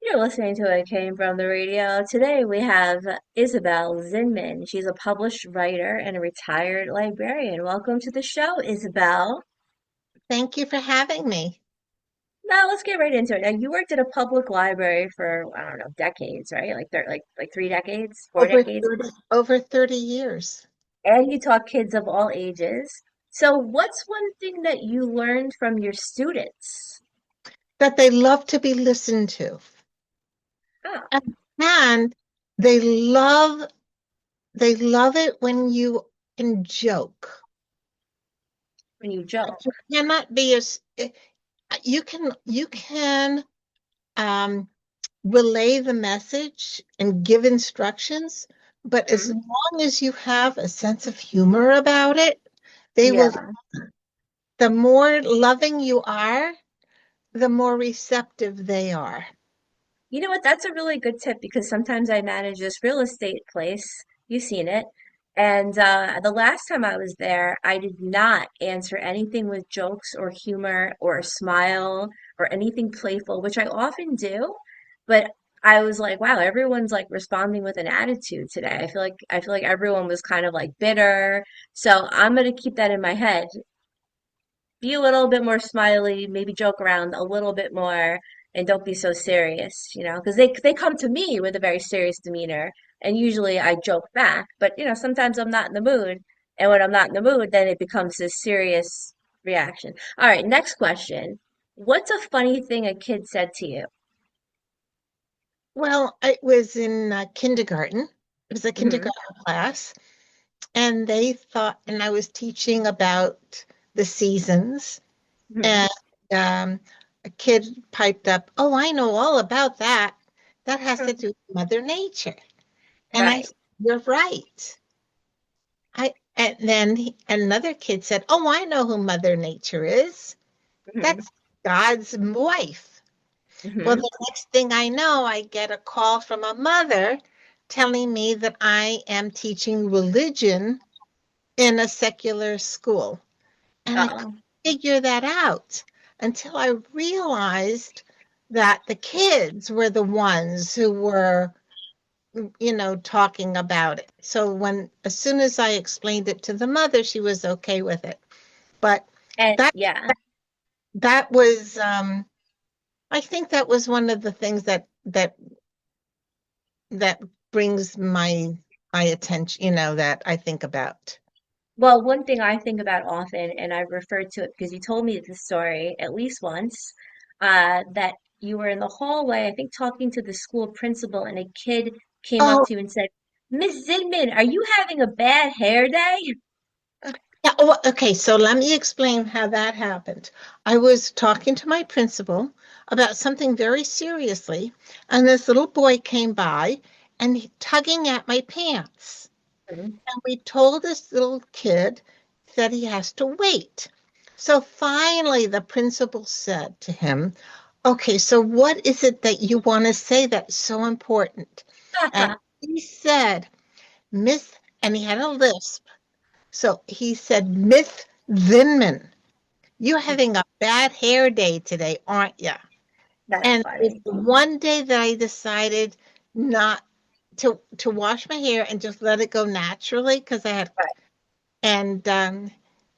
You're listening to It Came From the Radio. Today we have Isabel Zinman. She's a published writer and a retired librarian. Welcome to the show, Isabel. Thank you for having me. Now let's get right into it. Now you worked at a public library for I don't know decades, right? Like 3 decades, four Over decades, 30 years. and you taught kids of all ages. So what's one thing that you learned from your students? That they love to be listened to. Oh, And they love they love it when you can joke. when you joke. You cannot be as you can um relay the message and give instructions, but as Hmm. long as you have a sense of humor about it, they will. Yeah. The more loving you are, the more receptive they are. You know what? That's a really good tip because sometimes I manage this real estate place. You've seen it. And the last time I was there, I did not answer anything with jokes or humor or a smile or anything playful, which I often do. But I was like, wow, everyone's like responding with an attitude today. I feel like everyone was kind of like bitter. So I'm gonna keep that in my head, be a little bit more smiley, maybe joke around a little bit more, and don't be so serious, because they come to me with a very serious demeanor, and usually I joke back, but sometimes I'm not in the mood, and when I'm not in the mood, then it becomes this serious reaction. All right, next question. What's a funny thing a kid said to you? Well, it was in kindergarten. It was a Hmm. kindergarten class, and they thought, and I was teaching about the seasons, Hmm. and a kid piped up, "Oh, I know all about that. That has to do with Mother Nature." And I Right. said, "You're right." Another kid said, "Oh, I know who Mother Nature is. Hmm. That's God's wife." Well, Hmm. the next thing I know, I get a call from a mother telling me that I am teaching religion in a secular school. And I couldn't Uh-oh. figure that out until I realized that the kids were the ones who were, talking about it. So as soon as I explained it to the mother, she was okay with it. But And that, yeah. that was, I think that was one of the things that brings my attention, that I think about. Well, one thing I think about often, and I've referred to it because you told me this story at least once, that you were in the hallway, I think talking to the school principal, and a kid came up Oh, to you and said, Miss Zinman, are you having a bad hair day? yeah, oh, okay, so let me explain how that happened. I was talking to my principal about something very seriously, and this little boy came by and tugging at my pants. Mhm. And we told this little kid that he has to wait. So finally, the principal said to him, "Okay, so what is it that you want to say that's so important?" And he said, "Miss," and he had a lisp. So he said, "Miss Zinman, you're having a bad hair day today, aren't you?" That's And it's funny. the one day that I decided not to wash my hair and just let it go naturally because I had and um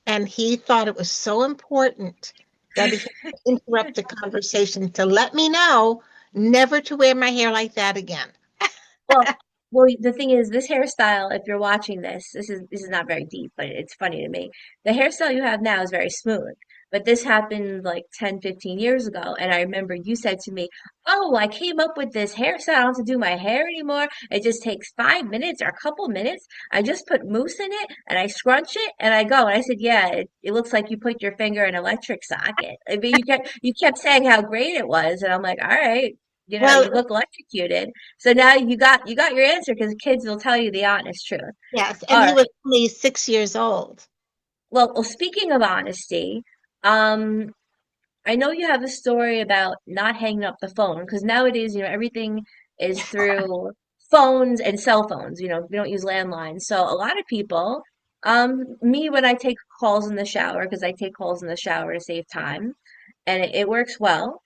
and he thought it was so important that he had to interrupt the conversation to let me know never to wear my hair like that again. Well, well, the thing is, this hairstyle, if you're watching this, this is not very deep, but it's funny to me. The hairstyle you have now is very smooth, but this happened like 10, 15 years ago. And I remember you said to me, "Oh, I came up with this hairstyle. I don't have to do my hair anymore. It just takes 5 minutes or a couple minutes. I just put mousse in it and I scrunch it and I go." And I said, "Yeah, it looks like you put your finger in an electric socket." I mean, you kept saying how great it was, and I'm like, all right, you Well, look electrocuted. So now you got your answer because kids will tell you the honest truth. yes, and All he right. was only 6 years old. Well, speaking of honesty, um, I know you have a story about not hanging up the phone because nowadays, everything is through phones and cell phones. We don't use landlines. So a lot of people, me when I take calls in the shower, because I take calls in the shower to save time, and it works well.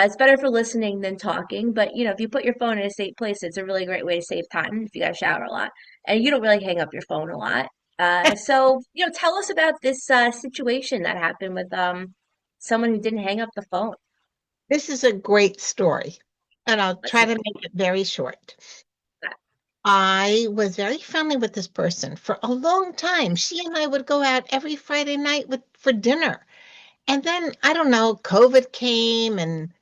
It's better for listening than talking, but if you put your phone in a safe place, it's a really great way to save time if you got to shower a lot and you don't really hang up your phone a lot. So tell us about this situation that happened with someone who didn't hang up the phone. This is a great story, and I'll Let's try hear to make it very short. that. I was very friendly with this person for a long time. She and I would go out every Friday night for dinner. And then I don't know, COVID came and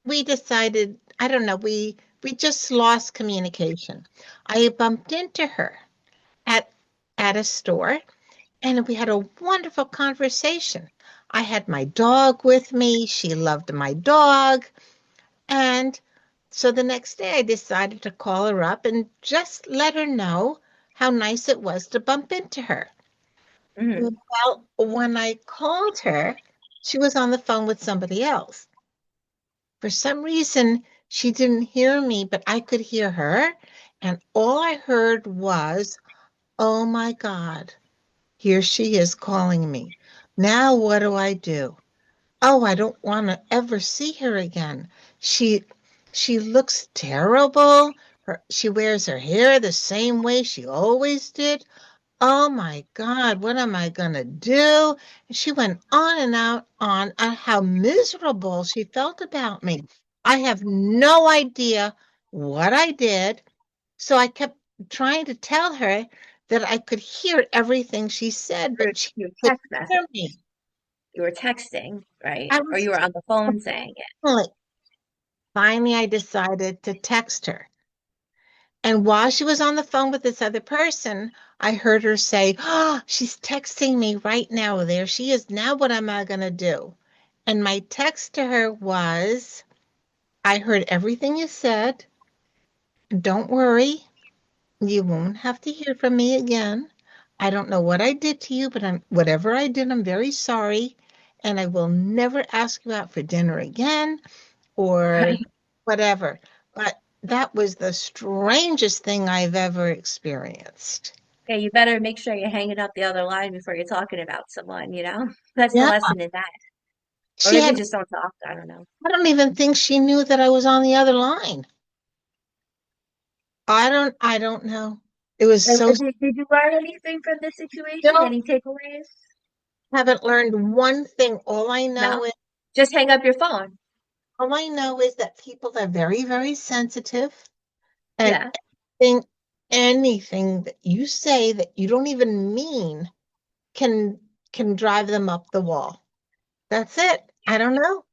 we decided, I don't know, we just lost communication. I bumped into her at at a store and we had a wonderful conversation. I had my dog with me. She loved my dog. And so the next day I decided to call her up and just let her know how nice it was to bump into her. Hmm. Well, when I called her, she was on the phone with somebody else. For some reason, she didn't hear me, but I could hear her. And all I heard was, oh my God, here she is calling me. Now what do I do? Oh, I don't want to ever see her again. She she looks terrible. She wears her hair the same way she always did. Oh my God, what am I gonna do? And she went on and out on how miserable she felt about me. I have no idea what I did. So I kept trying to tell her that I could hear everything she said, Through but she your couldn't text message. hear me. You were texting, right? I Or you was were on the phone saying it. finally I decided to text her. And while she was on the phone with this other person, I heard her say, oh, she's texting me right now. There she is. Now, what am I going to do? And my text to her was, I heard everything you said. Don't worry. You won't have to hear from me again. I don't know what I did to you, but whatever I did, I'm very sorry. And I will never ask you out for dinner again or Right? whatever. But that was the strangest thing I've ever experienced. Yeah, you better make sure you're hanging up the other line before you're talking about someone? That's the Yeah, lesson in that. Or she maybe had, just don't talk, I don't know. I don't even think she knew that I was on the other line. I don't know. It was so, Did you learn anything from this situation? still Any takeaways? haven't learned one thing. No? Just hang up your phone. All I know is that people are very, very sensitive and Yeah. think anything that you say that you don't even mean can can drive them up the wall. That's it. I don't know.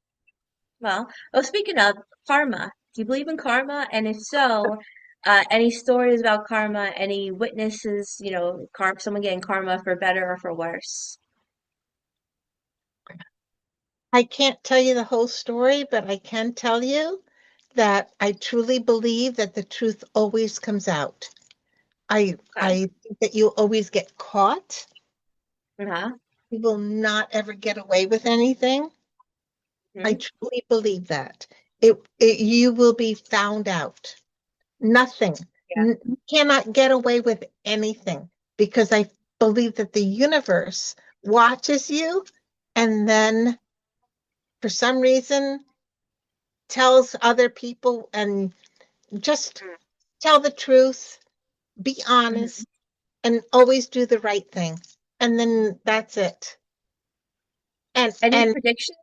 Well, speaking of karma, do you believe in karma? And if so, any stories about karma, any witnesses, someone getting karma for better or for worse? I can't tell you the whole story, but I can tell you that I truly believe that the truth always comes out. Okay. I think that you always get caught. Uh-huh. You will not ever get away with anything. I Hmm. truly believe that. You will be found out. Nothing. Yeah. You cannot get away with anything because I believe that the universe watches you and then for some reason tells other people and just tell the truth, be Hmm. honest, and always do the right thing. And then that's it. Any And predictions?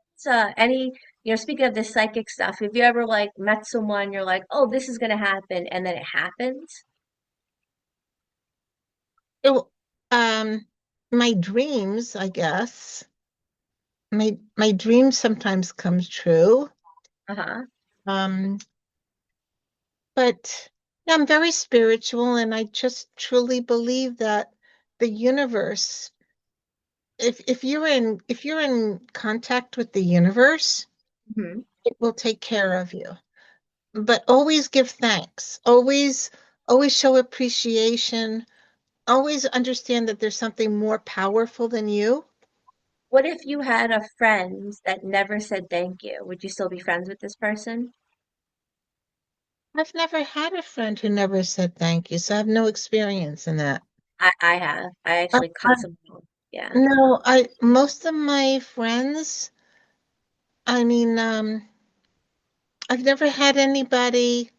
Speaking of this psychic stuff, have you ever like met someone you're like, oh, this is gonna happen, and then it happens? it, my dreams, I guess, my dreams sometimes come true. Uh-huh. Um, but yeah, I'm very spiritual, and I just truly believe that the universe, if you're in contact with the universe, Hmm. it will take care of you. But always give thanks. Always show appreciation. Always understand that there's something more powerful than you. What if you had a friend that never said thank you? Would you still be friends with this person? I've never had a friend who never said thank you, so I have no experience in that. I have. I Uh, actually uh, cut someone off. Yeah. no, I most of my friends, I mean, I've never had anybody,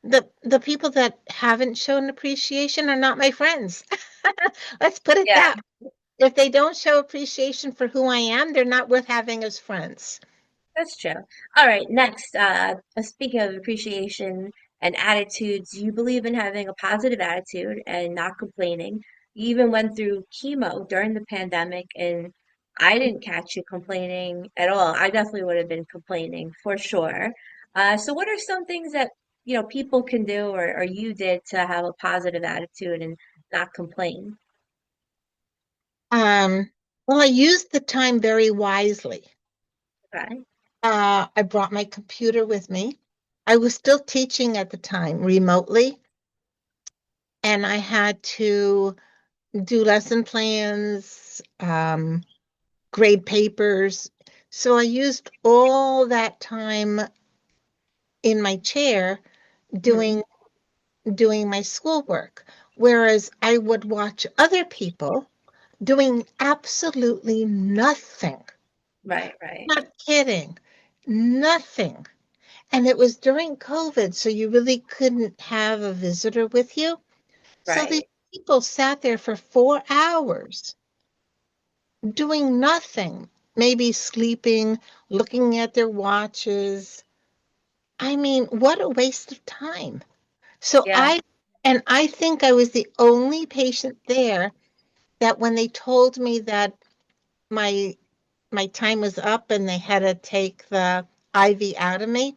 the people that haven't shown appreciation are not my friends. Let's put it Yeah. that way. If they don't show appreciation for who I am, they're not worth having as friends. That's true. All right, next, speaking of appreciation and attitudes, you believe in having a positive attitude and not complaining. You even went through chemo during the pandemic, and I didn't catch you complaining at all. I definitely would have been complaining for sure. So what are some things that, people can do or you did to have a positive attitude and not complain? Um, well, I used the time very wisely. Okay. I brought my computer with me. I was still teaching at the time remotely, and I had to do lesson plans, grade papers. So I used all that time in my chair Hmm. doing doing my schoolwork, whereas I would watch other people doing absolutely nothing. Right, right, Not kidding. Nothing. And it was during COVID, so you really couldn't have a visitor with you. So these right. people sat there for 4 hours doing nothing, maybe sleeping, looking at their watches. I mean, what a waste of time. So Yeah, I think I was the only patient there that when they told me that my my time was up and they had to take the IV out of me,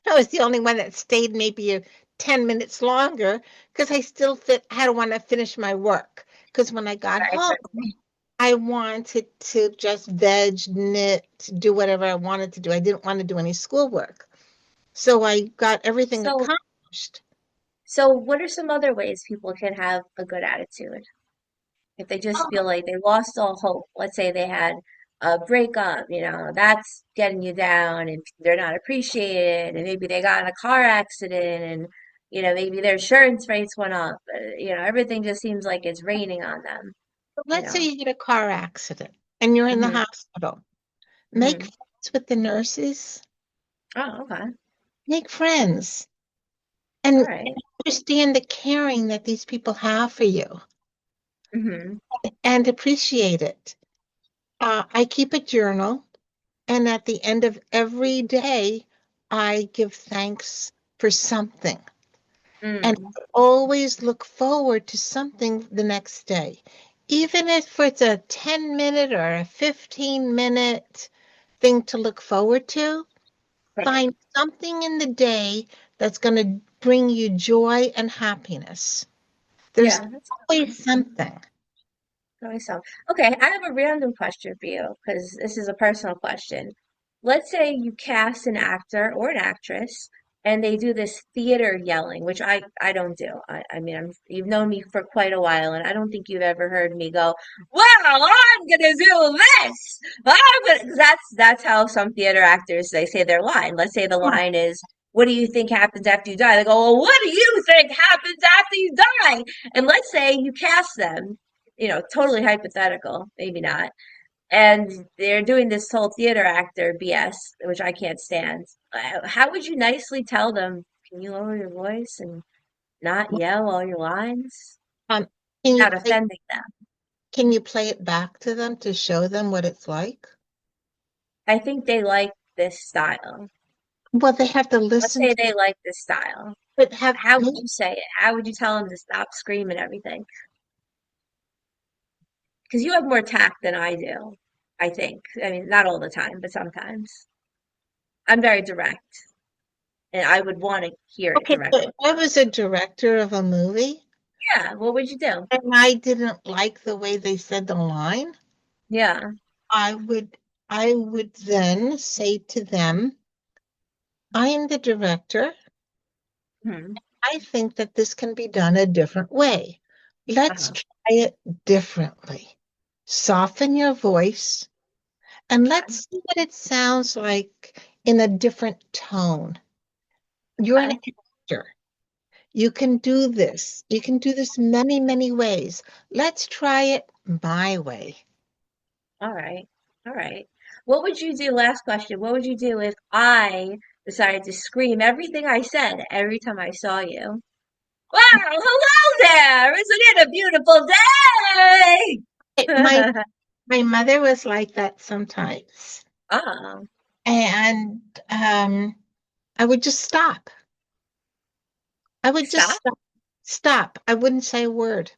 I was the only one that stayed maybe 10 minutes longer because I don't want to finish my work. Because when I got right, home, right. I wanted to just veg, knit, do whatever I wanted to do. I didn't want to do any schoolwork. So I got everything So, accomplished. So, what are some other ways people can have a good attitude if they just feel like they lost all hope? Let's say they had a breakup, that's getting you down and they're not appreciated, and maybe they got in a car accident and, maybe their insurance rates went up. Everything just seems like it's raining on them, you Let's say know. you get a car accident and you're in the Hmm. hospital. Make Hmm. friends with the nurses, Oh, okay. make friends, All and right. understand the caring that these people have for you Hmm. and appreciate it. I keep a journal, and at the end of every day, I give thanks for something. And Mm. I always look forward to something the next day. Even if it's a 10-minute or a 15-minute thing to look forward to, Right. find something in the day that's going to bring you joy and happiness. There's Yeah, that's a good always one. something. So, okay, I have a random question for you because this is a personal question. Let's say you cast an actor or an actress and they do this theater yelling, which I don't do. I mean, you've known me for quite a while, and I don't think you've ever heard me go, "Well, I'm gonna do this." That's how some theater actors they say their line. Let's say the line is, "What do you think happens after you die?" They go, "Well, what do you think happens after you die?" And let's say you cast them, totally hypothetical, maybe not. And they're doing this whole theater actor BS, which I can't stand. How would you nicely tell them, can you lower your voice and not yell all your lines Um, without offending them? can you play it back to them to show them what it's like? I think they like this style. Well, they have to Let's listen say to they like this style. it, have How would you say it? How would you tell them to stop screaming everything? Because you have more tact than I do, I think. I mean, not all the time, but sometimes. I'm very direct, and I would want to hear it okay, so directly. if I was a director of a movie Yeah, what would you do? and I didn't like the way they said the line, Yeah. I would I would then say to them, I am the director. Hmm. I think that this can be done a different way. Let's Uh-huh. try it differently. Soften your voice and Okay. let's see what it sounds like in a different tone. You're an Okay. actor. You can do this. You can do this many, many ways. Let's try it my way. All right. All right. What would you do? Last question. What would you do if I decided to scream everything I said every time I saw you? Wow, hello there! Isn't it a beautiful My day? my mother was like that sometimes. Oh, And I would just stop. I would just stop. stop. I wouldn't say a word.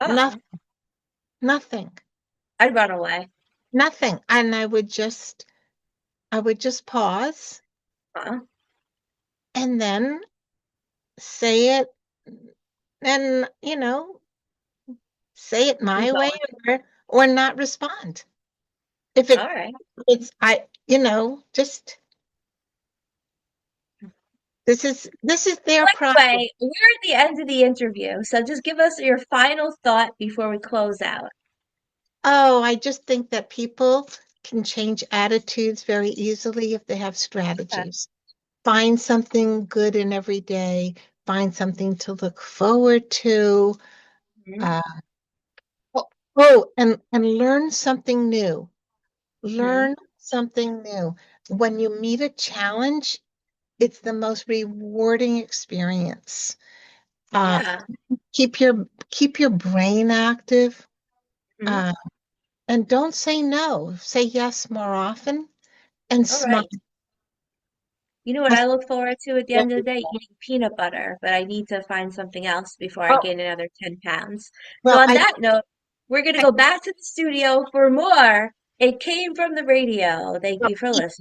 Oh, Nothing, nothing, I'd run away. nothing. And I would just pause Uh, and then say it and, say it keep my way going. or not respond. If All right. it's, just this is their problem. Anyway, we're at the end of the interview, so just give us your final thought before we close out. Oh, I just think that people can change attitudes very easily if they have Okay. strategies. Find something good in every day, find something to look forward to. Mhm, Uh, and learn something new. mhm. Learn something new. When you meet a challenge, it's the most rewarding experience. Uh, Yeah. keep your brain active, Mhm. uh, and don't say no. Say yes more often and All smile. right. You know what I look forward to at the end of the day? Oh, Eating peanut butter, but I need to find something else before I gain another 10 pounds. So well, on that note, we're going to I go back to the studio for more. It came from the radio. Thank you for listening.